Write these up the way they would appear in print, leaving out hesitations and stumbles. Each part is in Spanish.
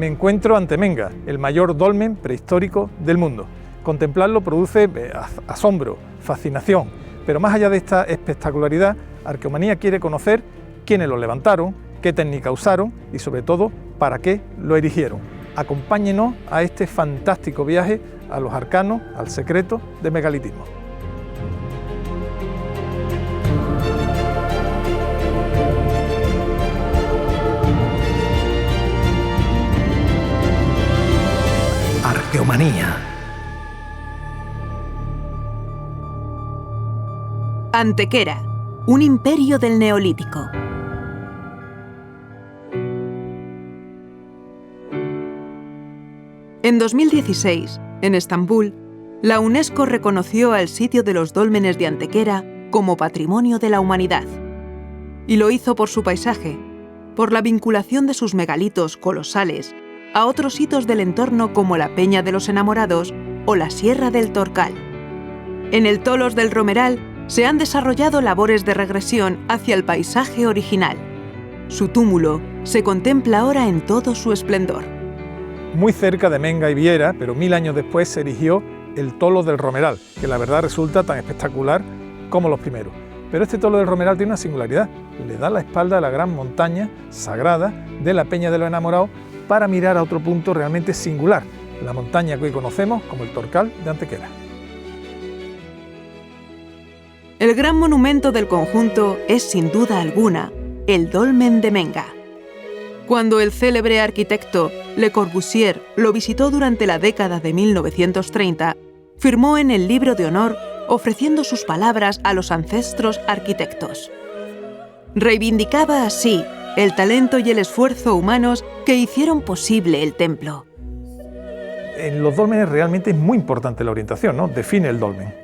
Me encuentro ante Menga, el mayor dolmen prehistórico del mundo. Contemplarlo produce asombro, fascinación, pero más allá de esta espectacularidad, Arqueomanía quiere conocer quiénes lo levantaron, qué técnica usaron y sobre todo para qué lo erigieron. Acompáñenos a este fantástico viaje a los arcanos, al secreto del megalitismo. Arqueomanía. Antequera, un imperio del Neolítico. En 2016, en Estambul, la UNESCO reconoció al sitio de los dólmenes de Antequera como Patrimonio de la Humanidad. Y lo hizo por su paisaje, por la vinculación de sus megalitos colosales a otros hitos del entorno como la Peña de los Enamorados o la Sierra del Torcal. En el Tolos del Romeral se han desarrollado labores de regresión hacia el paisaje original. Su túmulo se contempla ahora en todo su esplendor. Muy cerca de Menga y Viera, pero 1000 años después se erigió el Tolo del Romeral, que la verdad resulta tan espectacular como los primeros. Pero este Tolo del Romeral tiene una singularidad: le da la espalda a la gran montaña sagrada de la Peña de los Enamorados para mirar a otro punto realmente singular, la montaña que hoy conocemos como el Torcal de Antequera. El gran monumento del conjunto es, sin duda alguna, el Dolmen de Menga. Cuando el célebre arquitecto Le Corbusier lo visitó durante la década de 1930, firmó en el libro de honor ofreciendo sus palabras a los ancestros arquitectos. Reivindicaba así el talento y el esfuerzo humanos que hicieron posible el templo. En los dólmenes realmente es muy importante la orientación, ¿no? Define el dolmen.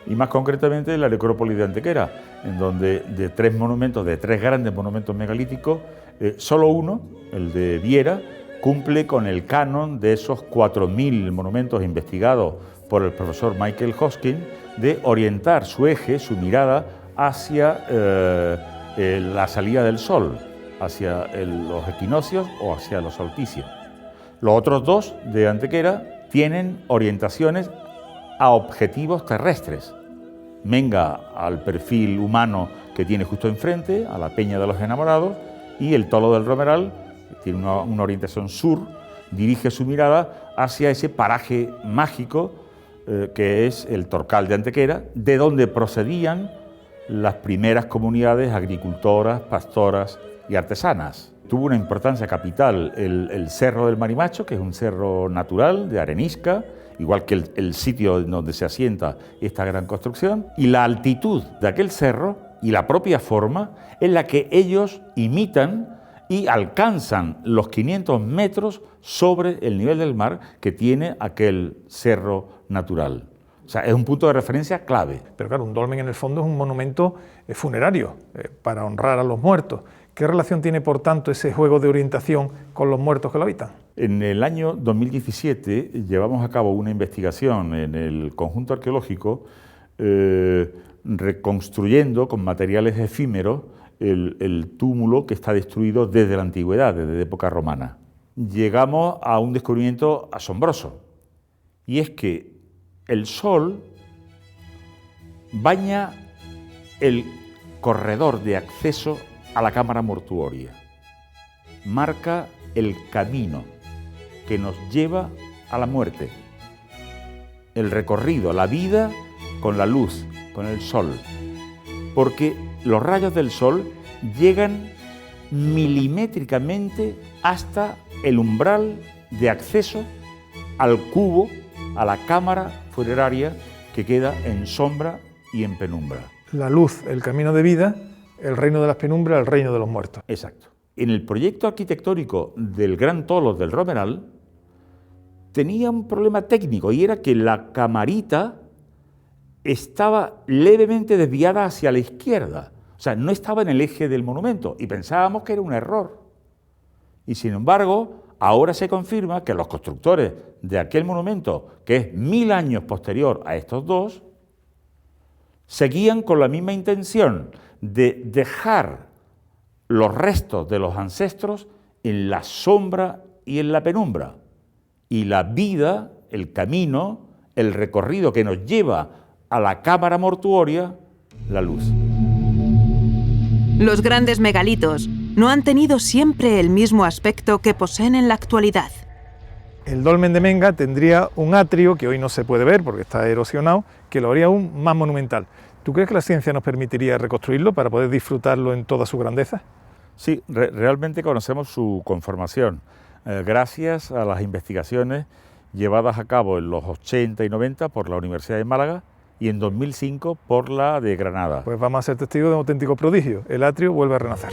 Y más concretamente la necrópolis de Antequera, en donde de tres grandes monumentos megalíticos, solo uno, el de Viera, cumple con el canon de esos 4000 monumentos investigados por el profesor Michael Hosking, de orientar su eje, su mirada, hacia la salida del sol, hacia los equinoccios o hacia los solsticios. Los otros dos de Antequera tienen orientaciones a objetivos terrestres. Menga al perfil humano que tiene justo enfrente, a la Peña de los Enamorados, y el Tolo del Romeral, que tiene una orientación sur, dirige su mirada hacia ese paraje mágico que es el Torcal de Antequera, de donde procedían las primeras comunidades agricultoras, pastoras y artesanas. Tuvo una importancia capital el Cerro del Marimacho, que es un cerro natural de arenisca, igual que el sitio donde se asienta esta gran construcción, y la altitud de aquel cerro y la propia forma en la que ellos imitan y alcanzan los 500 metros sobre el nivel del mar que tiene aquel cerro natural. O sea, es un punto de referencia clave. Pero claro, un dolmen en el fondo es un monumento funerario para honrar a los muertos. ¿Qué relación tiene, por tanto, ese juego de orientación con los muertos que lo habitan? En el año 2017 llevamos a cabo una investigación en el conjunto arqueológico reconstruyendo con materiales efímeros el túmulo que está destruido desde la antigüedad, desde época romana. Llegamos a un descubrimiento asombroso, y es que el sol baña el corredor de acceso a la cámara mortuoria, marca el camino que nos lleva a la muerte, el recorrido, la vida con la luz, con el sol, porque los rayos del sol llegan milimétricamente hasta el umbral de acceso al cubo, a la cámara funeraria que queda en sombra y en penumbra. La luz, el camino de vida, el reino de las penumbras, el reino de los muertos. Exacto. En el proyecto arquitectónico del Gran Tolo del Romeral tenía un problema técnico, y era que la camarita estaba levemente desviada hacia la izquierda. O sea, no estaba en el eje del monumento, y pensábamos que era un error. Y sin embargo, ahora se confirma que los constructores de aquel monumento, que es 1000 años posterior a estos dos, seguían con la misma intención de dejar los restos de los ancestros en la sombra y en la penumbra. Y la vida, el camino, el recorrido que nos lleva a la cámara mortuoria, la luz. Los grandes megalitos no han tenido siempre el mismo aspecto que poseen en la actualidad. El dolmen de Menga tendría un atrio, que hoy no se puede ver porque está erosionado, que lo haría aún más monumental. ¿Tú crees que la ciencia nos permitiría reconstruirlo para poder disfrutarlo en toda su grandeza? Sí, realmente conocemos su conformación, gracias a las investigaciones llevadas a cabo en los 80 y 90 por la Universidad de Málaga y en 2005 por la de Granada. Pues vamos a ser testigos de un auténtico prodigio. El atrio vuelve a renacer.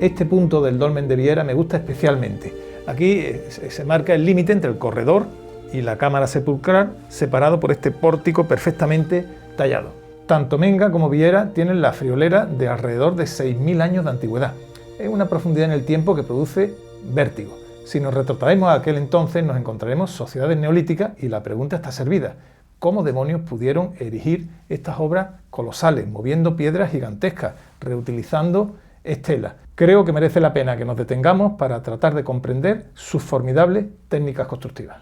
Este punto del dolmen de Viera me gusta especialmente. Aquí se marca el límite entre el corredor y la cámara sepulcral, separado por este pórtico perfectamente tallado. Tanto Menga como Viera tienen la friolera de alrededor de 6.000 años de antigüedad. Es una profundidad en el tiempo que produce vértigo. Si nos retrotraemos a aquel entonces, nos encontraremos sociedades neolíticas y la pregunta está servida. ¿Cómo demonios pudieron erigir estas obras colosales, moviendo piedras gigantescas, reutilizando estelas? Creo que merece la pena que nos detengamos para tratar de comprender sus formidables técnicas constructivas.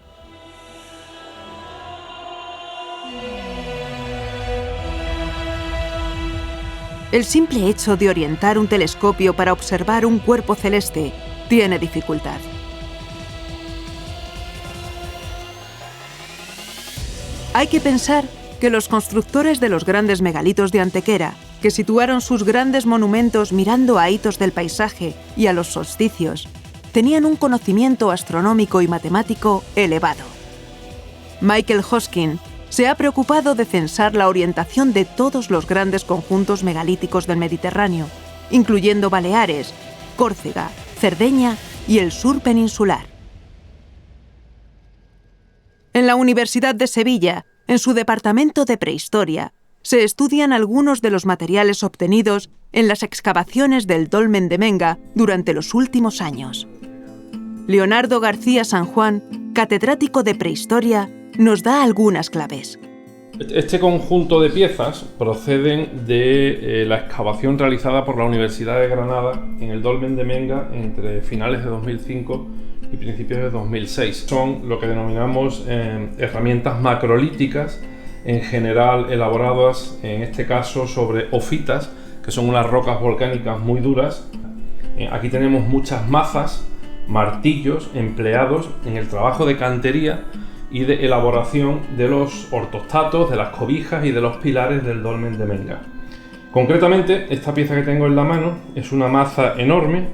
El simple hecho de orientar un telescopio para observar un cuerpo celeste tiene dificultad. Hay que pensar que los constructores de los grandes megalitos de Antequera, que situaron sus grandes monumentos mirando a hitos del paisaje y a los solsticios, tenían un conocimiento astronómico y matemático elevado. Michael Hoskin se ha preocupado de censar la orientación de todos los grandes conjuntos megalíticos del Mediterráneo, incluyendo Baleares, Córcega, Cerdeña y el sur peninsular. En la Universidad de Sevilla, en su departamento de prehistoria, se estudian algunos de los materiales obtenidos en las excavaciones del dolmen de Menga durante los últimos años. Leonardo García San Juan, catedrático de prehistoria, nos da algunas claves. Este conjunto de piezas proceden de la excavación realizada por la Universidad de Granada en el dolmen de Menga entre finales de 2005 y principios de 2006. Son lo que denominamos herramientas macrolíticas, en general elaboradas en este caso sobre ofitas, que son unas rocas volcánicas muy duras. Aquí tenemos muchas mazas, martillos empleados en el trabajo de cantería y de elaboración de los ortostatos, de las cobijas y de los pilares del dolmen de Menga. Concretamente, esta pieza que tengo en la mano es una maza enorme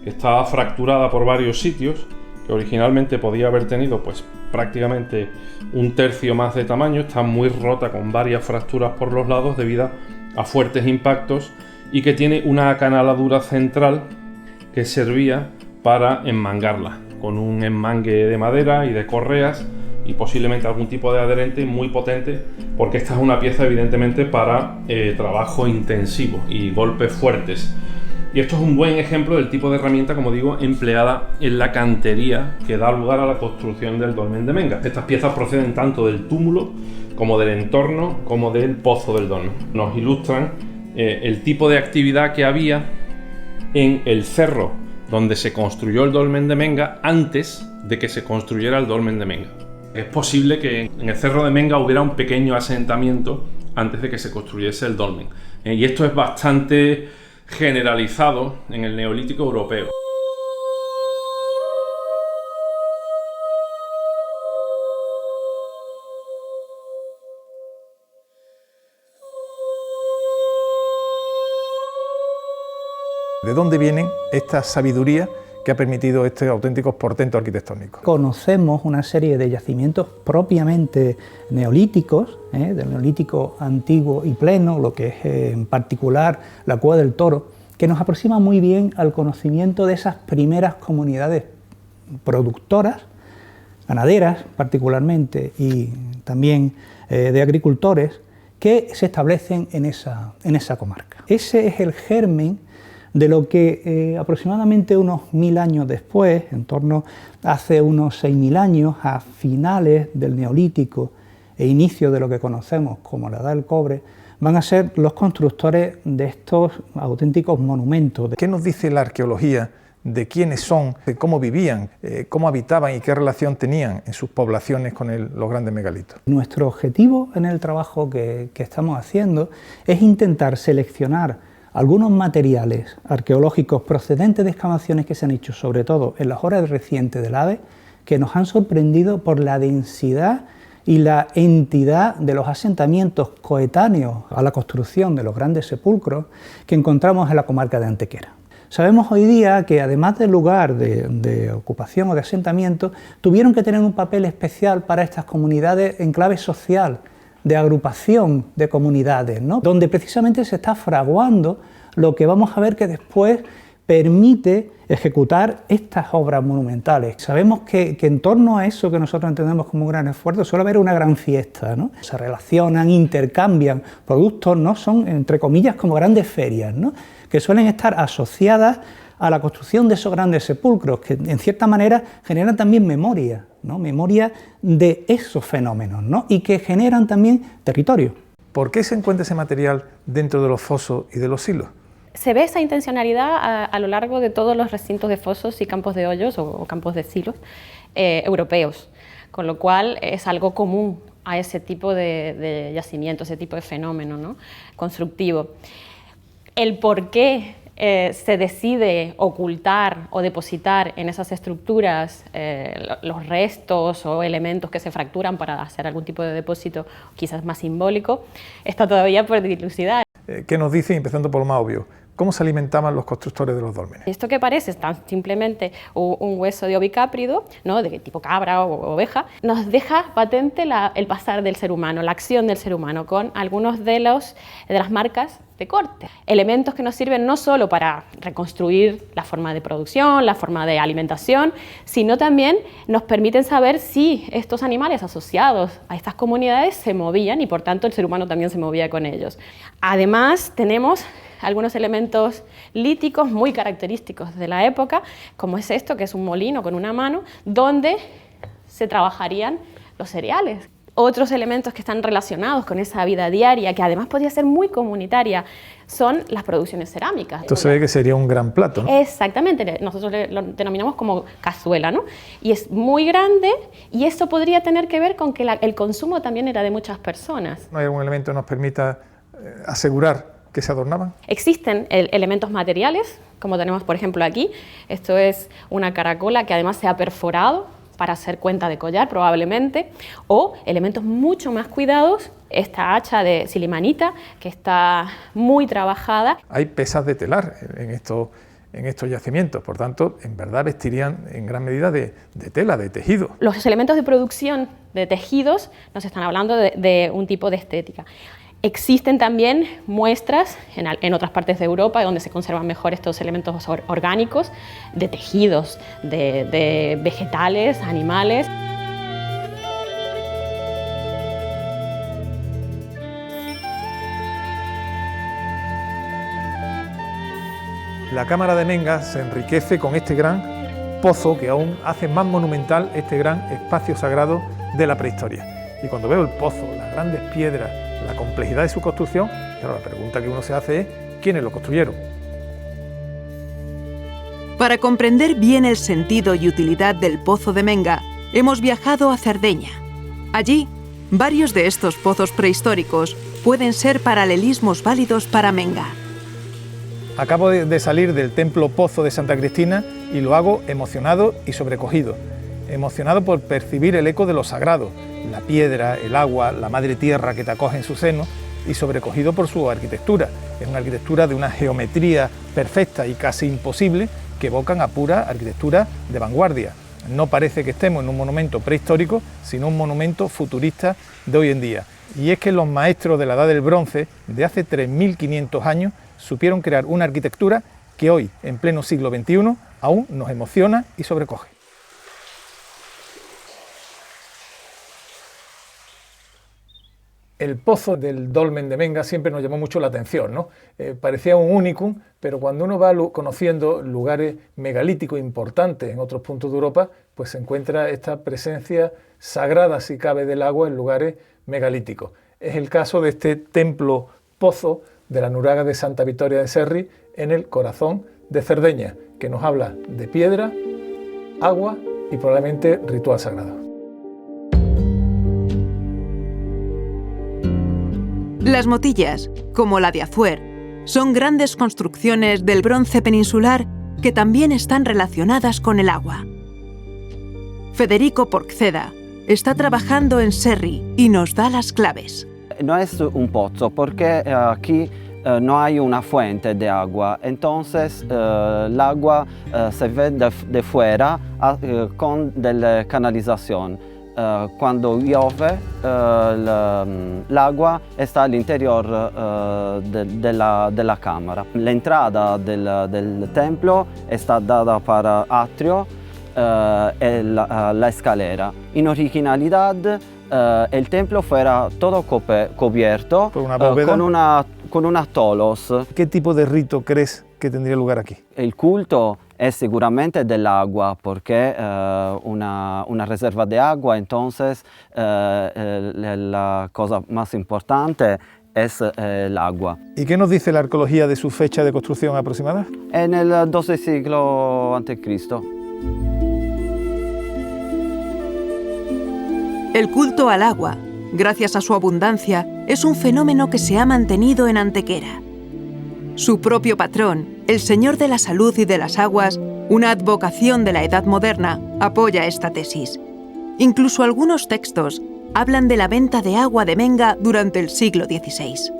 que está fracturada por varios sitios, que originalmente podía haber tenido pues prácticamente un tercio más de tamaño. Está muy rota con varias fracturas por los lados debido a fuertes impactos y que tiene una acanaladura central que servía para enmangarla con un enmangue de madera y de correas y posiblemente algún tipo de adherente muy potente, porque esta es una pieza evidentemente para trabajo intensivo y golpes fuertes. Y esto es un buen ejemplo del tipo de herramienta, como digo, empleada en la cantería que da lugar a la construcción del dolmen de Menga. Estas piezas proceden tanto del túmulo como del entorno como del pozo del dolmen. Nos ilustran el tipo de actividad que había en el cerro donde se construyó el dolmen de Menga antes de que se construyera el dolmen de Menga. Es posible que en el cerro de Menga hubiera un pequeño asentamiento antes de que se construyese el dolmen. Y esto es bastante generalizado en el Neolítico europeo. ¿De dónde viene esta sabiduría que ha permitido estos auténticos portentos arquitectónicos? Conocemos una serie de yacimientos propiamente neolíticos, del neolítico antiguo y pleno, lo que es en particular la Cueva del Toro, que nos aproxima muy bien al conocimiento de esas primeras comunidades productoras, ganaderas particularmente, y también de agricultores, que se establecen en esa comarca. Ese es el germen de lo que aproximadamente unos 1000 años después, en torno hace unos 6000 años, a finales del Neolítico e inicio de lo que conocemos como la Edad del Cobre, van a ser los constructores de estos auténticos monumentos. ¿Qué nos dice la arqueología de quiénes son, de cómo vivían, cómo habitaban y qué relación tenían en sus poblaciones con los grandes megalitos? Nuestro objetivo en el trabajo que estamos haciendo es intentar seleccionar algunos materiales arqueológicos procedentes de excavaciones que se han hecho, sobre todo en las horas recientes del AVE, que nos han sorprendido por la densidad y la entidad de los asentamientos coetáneos a la construcción de los grandes sepulcros que encontramos en la comarca de Antequera. Sabemos hoy día que además del lugar de ocupación o de asentamiento, tuvieron que tener un papel especial para estas comunidades en clave social, de agrupación de comunidades, ¿no? Donde precisamente se está fraguando lo que vamos a ver que después permite ejecutar estas obras monumentales. Sabemos que en torno a eso que nosotros entendemos como un gran esfuerzo suele haber una gran fiesta, ¿no? Se relacionan, intercambian productos, ¿no? Son, entre comillas, como grandes ferias, ¿no? Que suelen estar asociadas a la construcción de esos grandes sepulcros, que en cierta manera generan también memoria, ¿no? Memoria de esos fenómenos, ¿no? Y que generan también territorio. ¿Por qué se encuentra ese material dentro de los fosos y de los silos? Se ve esa intencionalidad a lo largo de todos los recintos de fosos y campos de hoyos o campos de silos europeos, con lo cual es algo común a ese tipo de yacimiento, ese tipo de fenómeno, ¿no? Constructivo. El por qué se decide ocultar o depositar en esas estructuras los restos o elementos que se fracturan para hacer algún tipo de depósito quizás más simbólico, está todavía por dilucidar. ¿Qué nos dice, empezando por lo más obvio? ¿Cómo se alimentaban los constructores de los dólmenes? Esto que parece tan simplemente un hueso de ovicáprido, ¿no? De tipo cabra o oveja, nos deja patente el pasar del ser humano, la acción del ser humano, con algunos de las marcas de corte. Elementos que nos sirven no solo para reconstruir la forma de producción, la forma de alimentación, sino también nos permiten saber si estos animales asociados a estas comunidades se movían y por tanto el ser humano también se movía con ellos. Además tenemos algunos elementos líticos muy característicos de la época, como es esto, que es un molino con una mano, donde se trabajarían los cereales. Otros elementos que están relacionados con esa vida diaria, que además podría ser muy comunitaria, son las producciones cerámicas. Esto se ve que sería un gran plato, ¿no? Exactamente, nosotros lo denominamos como cazuela, ¿no? Y es muy grande y eso podría tener que ver con que el consumo también era de muchas personas. ¿No hay algún elemento que nos permita asegurar que se adornaban? Existen elementos materiales, como tenemos por ejemplo aquí. Esto es una caracola que además se ha perforado para hacer cuenta de collar probablemente, o elementos mucho más cuidados, esta hacha de silimanita que está muy trabajada. Hay pesas de telar en estos yacimientos, por tanto, en verdad vestirían en gran medida de tela, de tejido. Los elementos de producción de tejidos nos están hablando de un tipo de estética. Existen también muestras en otras partes de Europa donde se conservan mejor estos elementos orgánicos, de tejidos, de vegetales, animales. La Cámara de Menga se enriquece con este gran pozo que aún hace más monumental este gran espacio sagrado de la prehistoria. Y cuando veo el pozo, las grandes piedras, la complejidad de su construcción, claro, la pregunta que uno se hace es ¿quiénes lo construyeron? Para comprender bien el sentido y utilidad del Pozo de Menga, hemos viajado a Cerdeña. Allí, varios de estos pozos prehistóricos pueden ser paralelismos válidos para Menga. Acabo de salir del templo Pozo de Santa Cristina y lo hago emocionado y sobrecogido. Emocionado por percibir el eco de lo sagrado, la piedra, el agua, la madre tierra que te acoge en su seno, y sobrecogido por su arquitectura. Es una arquitectura de una geometría perfecta y casi imposible que evocan a pura arquitectura de vanguardia. No parece que estemos en un monumento prehistórico, sino un monumento futurista de hoy en día. Y es que los maestros de la Edad del Bronce, de hace 3.500 años, supieron crear una arquitectura que hoy, en pleno siglo XXI, aún nos emociona y sobrecoge. El pozo del Dolmen de Menga siempre nos llamó mucho la atención, ¿no? Parecía un unicum, pero cuando uno va conociendo lugares megalíticos importantes en otros puntos de Europa, pues se encuentra esta presencia sagrada, si cabe, del agua en lugares megalíticos. Es el caso de este templo pozo de la Nuraga de Santa Victoria de Serri en el corazón de Cerdeña, que nos habla de piedra, agua y probablemente ritual sagrado. Las motillas, como la de Azuer, son grandes construcciones del bronce peninsular que también están relacionadas con el agua. Federico Porceda está trabajando en Serri y nos da las claves. No es un pozo porque aquí no hay una fuente de agua, entonces el agua se ve de fuera con la canalización. Cuando llueve, el agua está al interior de la cámara. La entrada del templo está dada para atrio y la escalera. En originalidad, el templo fuera todo cubierto ¿Por una bóveda? Con unas tolos. ¿Qué tipo de rito crees que tendría lugar aquí? El culto es seguramente del agua, porque una reserva de agua, entonces la cosa más importante es el agua. ¿Y qué nos dice la arqueología de su fecha de construcción aproximada? En el 12 siglo a.C. El culto al agua, gracias a su abundancia, es un fenómeno que se ha mantenido en Antequera. Su propio patrón, el Señor de la Salud y de las Aguas, una advocación de la Edad Moderna, apoya esta tesis. Incluso algunos textos hablan de la venta de agua de Menga durante el siglo XVI.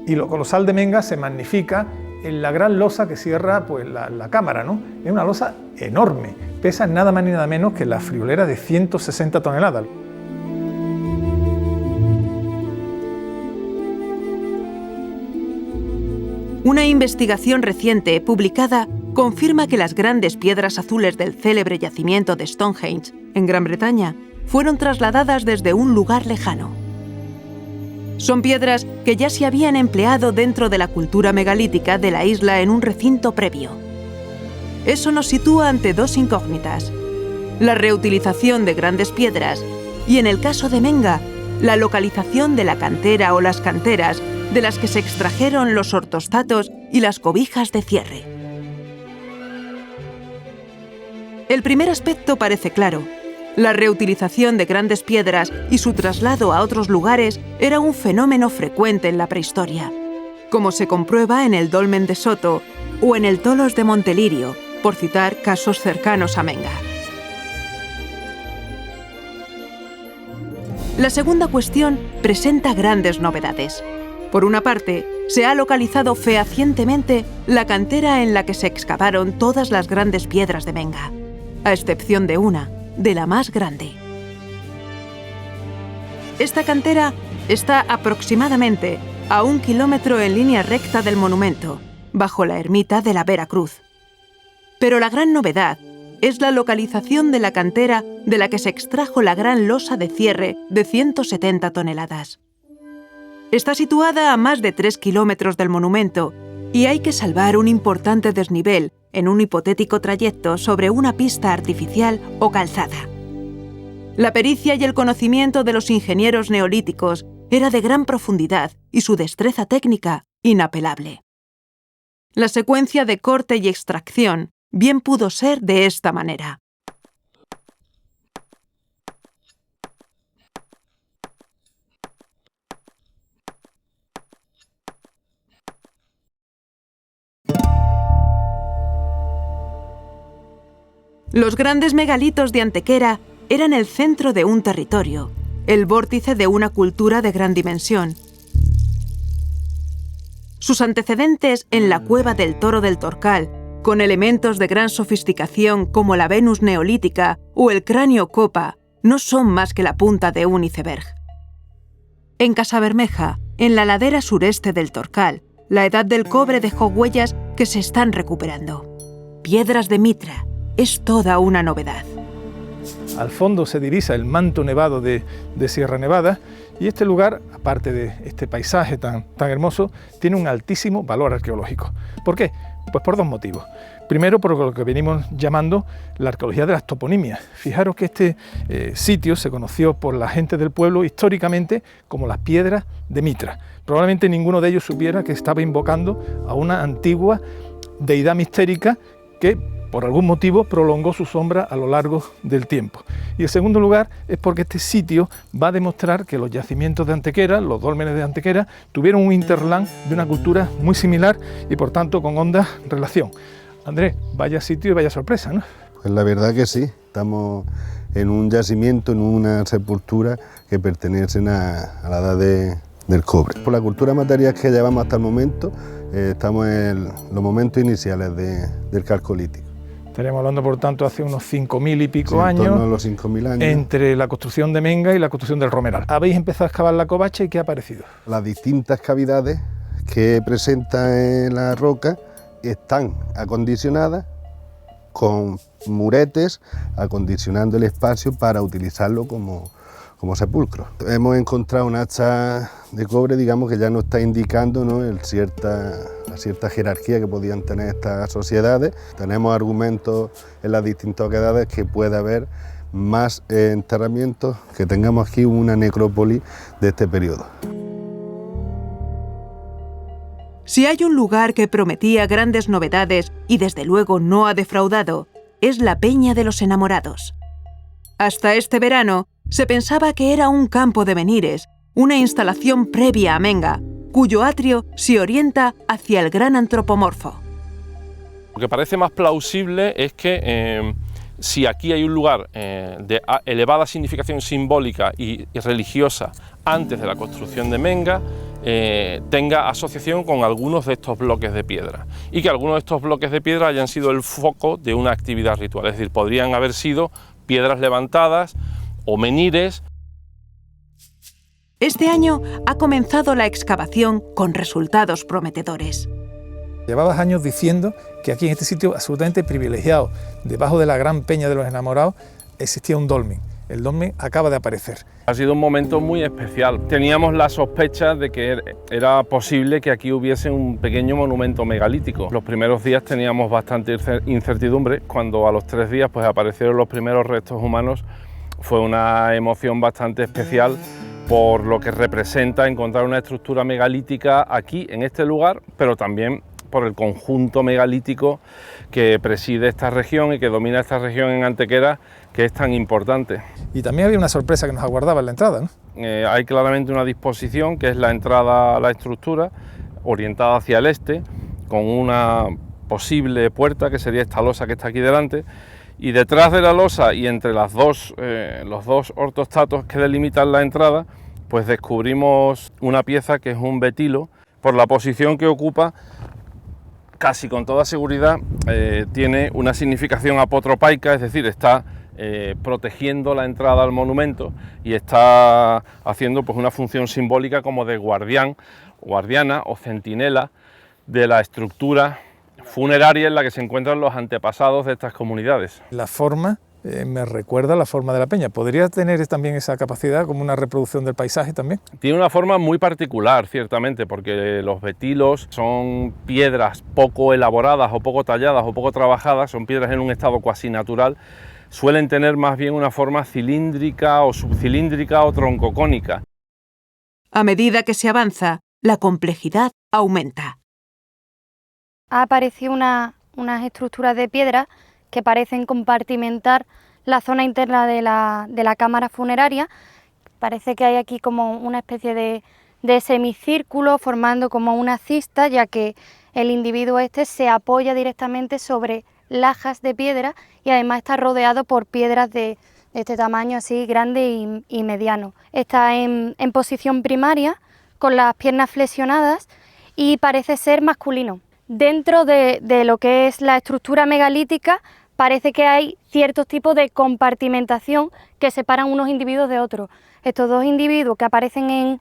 Y lo colosal de Menga se magnifica en la gran losa que cierra pues, la cámara, ¿no? Es una losa enorme, pesa nada más ni nada menos que la friolera de 160 toneladas. Una investigación reciente publicada confirma que las grandes piedras azules del célebre yacimiento de Stonehenge, en Gran Bretaña, fueron trasladadas desde un lugar lejano. Son piedras que ya se habían empleado dentro de la cultura megalítica de la isla en un recinto previo. Eso nos sitúa ante dos incógnitas: la reutilización de grandes piedras y, en el caso de Menga, la localización de la cantera o las canteras de las que se extrajeron los ortostatos y las cobijas de cierre. El primer aspecto parece claro. La reutilización de grandes piedras y su traslado a otros lugares era un fenómeno frecuente en la prehistoria, como se comprueba en el Dolmen de Soto o en el Tolos de Montelirio, por citar casos cercanos a Menga. La segunda cuestión presenta grandes novedades. Por una parte, se ha localizado fehacientemente la cantera en la que se excavaron todas las grandes piedras de Menga, a excepción de una, de la más grande. Esta cantera está aproximadamente a 1 kilómetro en línea recta del monumento, bajo la ermita de la Vera Cruz. Pero la gran novedad es la localización de la cantera de la que se extrajo la gran losa de cierre de 170 toneladas. Está situada a más de 3 kilómetros del monumento y hay que salvar un importante desnivel en un hipotético trayecto sobre una pista artificial o calzada. La pericia y el conocimiento de los ingenieros neolíticos era de gran profundidad y su destreza técnica inapelable. La secuencia de corte y extracción bien pudo ser de esta manera. Los grandes megalitos de Antequera eran el centro de un territorio, el vórtice de una cultura de gran dimensión. Sus antecedentes en la cueva del Toro del Torcal, con elementos de gran sofisticación como la Venus neolítica o el cráneo copa, no son más que la punta de un iceberg. En Casabermeja, En la ladera sureste del Torcal, la edad del cobre dejó huellas que se están recuperando. Piedras de Mitra, es toda una novedad. Al fondo se divisa el manto nevado de Sierra Nevada y este lugar, aparte de este paisaje tan hermoso, tiene un altísimo valor arqueológico. ¿Por qué? Pues por dos motivos. Primero, por lo que venimos llamando la arqueología de las toponimias. Fijaros que este sitio se conoció por la gente del pueblo históricamente como las Piedras de Mitra. Probablemente ninguno de ellos supiera que estaba invocando a una antigua deidad mistérica que por algún motivo prolongó su sombra a lo largo del tiempo. Y en segundo lugar es porque este sitio va a demostrar que los yacimientos de Antequera, los dólmenes de Antequera, tuvieron un hinterland de una cultura muy similar y por tanto con honda relación. Andrés, vaya sitio y vaya sorpresa, ¿no? Pues la verdad que sí, estamos en un yacimiento, en una sepultura que pertenecen a la edad del cobre. Por la cultura material que llevamos hasta el momento, estamos en los momentos iniciales del Calcolítico. Estaríamos hablando, por tanto, hace unos 5.000 y pico años, en torno a los 5.000 años, entre la construcción de Menga y la construcción del Romeral. Habéis empezado a excavar la covacha y ¿qué ha aparecido? Las distintas cavidades que presenta en la roca están acondicionadas con muretes, acondicionando el espacio para utilizarlo como sepulcro. Hemos encontrado un hacha de cobre, digamos, que ya nos está indicando, ¿no?, la cierta jerarquía que podían tener estas sociedades. Tenemos argumentos en las distintas edades que puede haber más enterramientos, que tengamos aquí una necrópolis de este periodo. Si hay un lugar que prometía grandes novedades y desde luego no ha defraudado, es la Peña de los Enamorados. Hasta este verano se pensaba que era un campo de menires, una instalación previa a Menga, cuyo atrio se orienta hacia el gran antropomorfo. Lo que parece más plausible es que si aquí hay un lugar de elevada significación simbólica y religiosa antes de la construcción de Menga, tenga asociación con algunos de estos bloques de piedra y que algunos de estos bloques de piedra hayan sido el foco de una actividad ritual, es decir, podrían haber sido piedras levantadas o menires. Este año ha comenzado la excavación con resultados prometedores. Llevabas años diciendo que aquí en este sitio absolutamente privilegiado, debajo de la gran Peña de los Enamorados, existía un dolmen. El dolmen acaba de aparecer. Ha sido un momento muy especial. Teníamos la sospecha de que era posible que aquí hubiese un pequeño monumento megalítico. Los primeros días teníamos bastante incertidumbre. Cuando a los 3 días pues aparecieron los primeros restos humanos, fue una emoción bastante especial por lo que representa encontrar una estructura megalítica aquí, en este lugar, pero también por el conjunto megalítico que preside esta región y que domina esta región en Antequera, que es tan importante. Y también había una sorpresa que nos aguardaba en la entrada, ¿no? Hay claramente una disposición, que es la entrada a la estructura, orientada hacia el este, con una posible puerta, que sería esta losa que está aquí delante, y detrás de la losa y entre los dos ortostatos que delimitan la entrada, pues descubrimos una pieza que es un betilo. Por la posición que ocupa, casi con toda seguridad tiene una significación apotropaica, es decir, está protegiendo la entrada al monumento y está haciendo pues una función simbólica como de guardián, guardiana o centinela de la estructura funeraria en la que se encuentran los antepasados de estas comunidades. La forma me recuerda a la forma de la peña. ¿Podría tener también esa capacidad como una reproducción del paisaje también? Tiene una forma muy particular, ciertamente, porque los betilos son piedras poco elaboradas o poco talladas o poco trabajadas, son piedras en un estado cuasi natural, suelen tener más bien una forma cilíndrica o subcilíndrica o troncocónica. A medida que se avanza, la complejidad aumenta. Ha aparecido unas estructuras de piedra que parecen compartimentar la zona interna de la cámara funeraria. Parece que hay aquí como una especie de semicírculo formando como una cista, ya que el individuo este se apoya directamente sobre lajas de piedra y además está rodeado por piedras de este tamaño así grande y mediano. Está en posición primaria con las piernas flexionadas y parece ser masculino. Dentro de lo que es la estructura megalítica parece que hay ciertos tipos de compartimentación que separan unos individuos de otros. Estos dos individuos que aparecen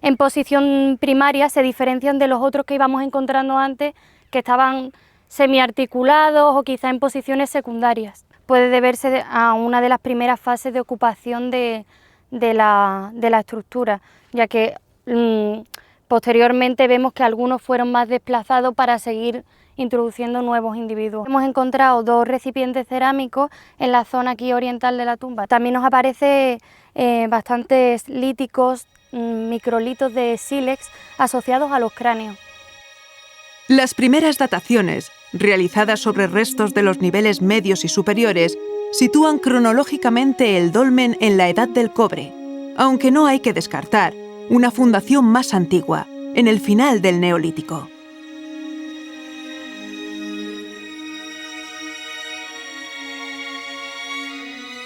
en posición primaria se diferencian de los otros que íbamos encontrando antes, que estaban semiarticulados o quizá en posiciones secundarias. Puede deberse a una de las primeras fases de ocupación de la estructura, ya que posteriormente vemos que algunos fueron más desplazados para seguir introduciendo nuevos individuos. Hemos encontrado 2 recipientes cerámicos en la zona aquí oriental de la tumba. También nos aparece bastantes líticos, microlitos de sílex asociados a los cráneos. Las primeras dataciones, realizadas sobre restos de los niveles medios y superiores, sitúan cronológicamente el dolmen en la Edad del Cobre, aunque no hay que descartar una fundación más antigua, en el final del Neolítico.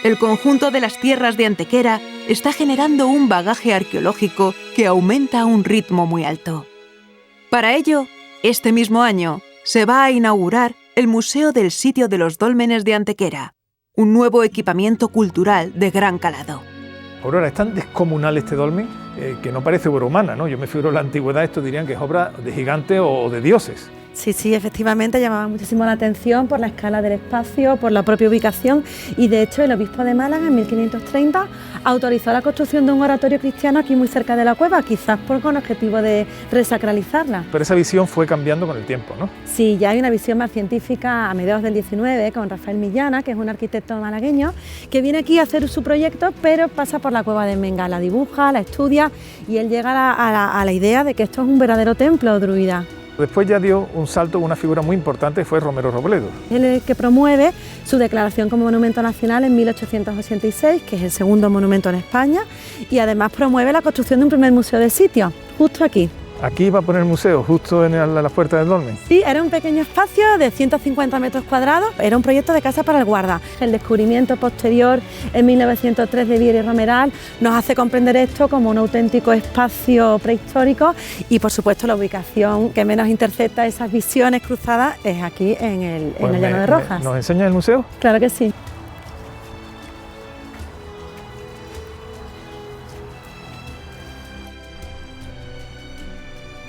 El conjunto de las tierras de Antequera está generando un bagaje arqueológico que aumenta a un ritmo muy alto. Para ello, este mismo año se va a inaugurar el Museo del Sitio de los Dólmenes de Antequera, un nuevo equipamiento cultural de gran calado. Aurora, es tan descomunal este dolmen que no parece obra humana, ¿no? Yo me figuro en la antigüedad, esto dirían que es obra de gigantes o de dioses. Sí, efectivamente llamaba muchísimo la atención por la escala del espacio, por la propia ubicación, y de hecho el obispo de Málaga en 1530 autorizó la construcción de un oratorio cristiano aquí muy cerca de la cueva, quizás con objetivo de resacralizarla. Pero esa visión fue cambiando con el tiempo, ¿no? Sí, ya hay una visión más científica a mediados del 19 con Rafael Millana, que es un arquitecto malagueño, que viene aquí a hacer su proyecto, pero pasa por la cueva de Menga, la dibuja, la estudia, y él llega a la idea de que esto es un verdadero templo druida. Después ya dio un salto con una figura muy importante, fue Romero Robledo. Él es el que promueve su declaración como monumento nacional en 1886, que es el segundo monumento en España, y además promueve la construcción de un primer museo del sitio, justo aquí. Aquí va a poner el museo, justo en la puerta del dolmen. Sí, era un pequeño espacio de 150 metros cuadrados, era un proyecto de casa para el guarda. El descubrimiento posterior en 1903 de Viera y Romeral nos hace comprender esto como un auténtico espacio prehistórico, y por supuesto la ubicación que menos intercepta esas visiones cruzadas es aquí en el Llano de Rojas. ¿Nos enseña el museo? Claro que sí.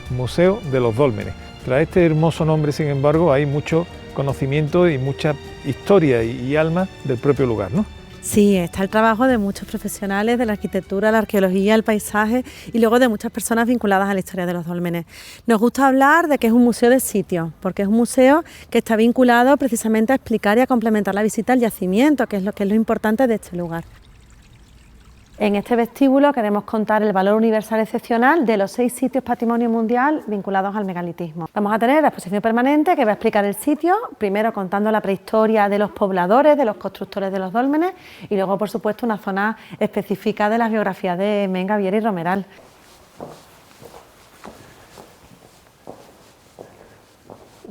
Museo de los Dólmenes. Tras este hermoso nombre, sin embargo, hay mucho conocimiento y mucha historia y alma del propio lugar, ¿no? Sí, está el trabajo de muchos profesionales de la arquitectura, la arqueología, el paisaje y luego de muchas personas vinculadas a la historia de los dólmenes. Nos gusta hablar de que es un museo de sitio, porque es un museo que está vinculado precisamente a explicar y a complementar la visita al yacimiento, que es lo importante de este lugar. En este vestíbulo queremos contar el valor universal excepcional de los 6 sitios patrimonio mundial vinculados al megalitismo. Vamos a tener la exposición permanente que va a explicar el sitio, primero contando la prehistoria de los pobladores, de los constructores de los dólmenes, y luego, por supuesto, una zona específica de las biografías de Menga, Viera y Romeral.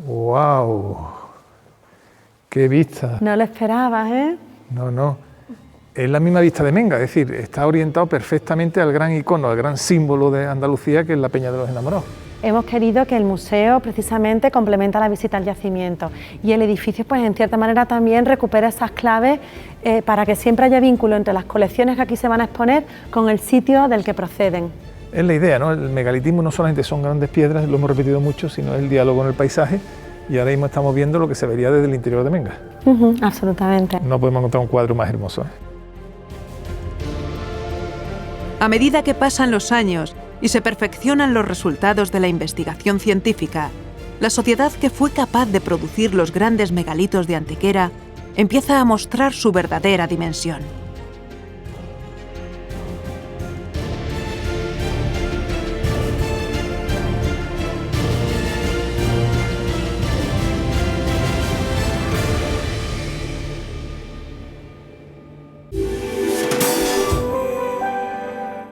¡Wow! ¡Qué vista! No lo esperabas, ¿eh? No. Es la misma vista de Menga, es decir, está orientado perfectamente al gran icono, al gran símbolo de Andalucía, que es la Peña de los Enamorados. Hemos querido que el museo precisamente complementa la visita al yacimiento, y el edificio, pues en cierta manera también recupera esas claves para que siempre haya vínculo entre las colecciones que aquí se van a exponer con el sitio del que proceden. Es la idea, ¿no? El megalitismo no solamente son grandes piedras, lo hemos repetido mucho, sino el diálogo con el paisaje, y ahora mismo estamos viendo lo que se vería desde el interior de Menga. Absolutamente. No podemos encontrar un cuadro más hermoso, ¿eh? A medida que pasan los años y se perfeccionan los resultados de la investigación científica, la sociedad que fue capaz de producir los grandes megalitos de Antequera empieza a mostrar su verdadera dimensión.